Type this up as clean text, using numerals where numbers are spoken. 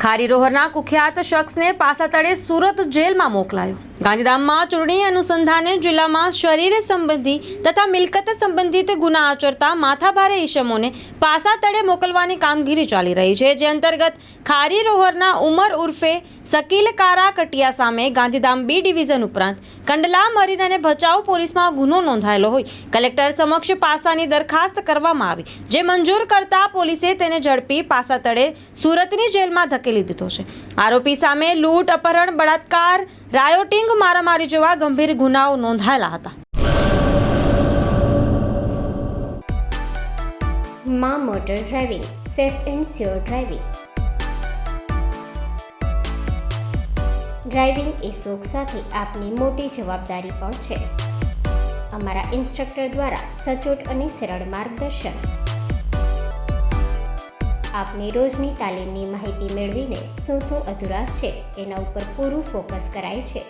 ખારી રોહરના કુખ્યાત શખ્સને પાસા તળે સુરત જેલમાં મોકલાયો। ગાંધીધામમાં ચૂંટણી અનુસંધાને જિલ્લામાં શરીર સંબંધી તથા મિલકત સંબંધિત ગુના આચરતા માથાભારે ઈસમોને પાસા તળે મોકલવાની કામગીરી ચાલી રહી છે, જે અંતર્ગત ખારી રોહરના ઉમર ઉર્ફે શકીલ કારા કટિયા સામે ગાંધીધામ બી ડિવિઝન ઉપરાંત કંડલા મરીન અને ભચાઉ પોલીસમાં ગુનો નોંધાયેલો હોય કલેક્ટર સમક્ષ પાસાની દરખાસ્ત કરવામાં આવી, જે મંજૂર કરતા પોલીસે તેને ઝડપી પાસા તળે સુરતની જેલમાં ધકેલી દીધો છે। આરોપી સામે લૂંટ, અપહરણ, બળાત્કાર, રાયોટિંગ, મારામારી જેવા ગંભીર ગુનાઓ નોંધાયેલા હતા। માં motor driving, safe and sure driving. Driving એ શોખ સાથે આપની મોટી જવાબદારી પણ છે। અમારા ઇન્સ્ટ્રક્ટર દ્વારા સચોટ અને સરળ માર્ગદર્શન। આપની રોજની તાલીમની માહિતી મેળવીને શું અધુરાશ છે એના ઉપર પૂરું ફોકસ કરાય છે।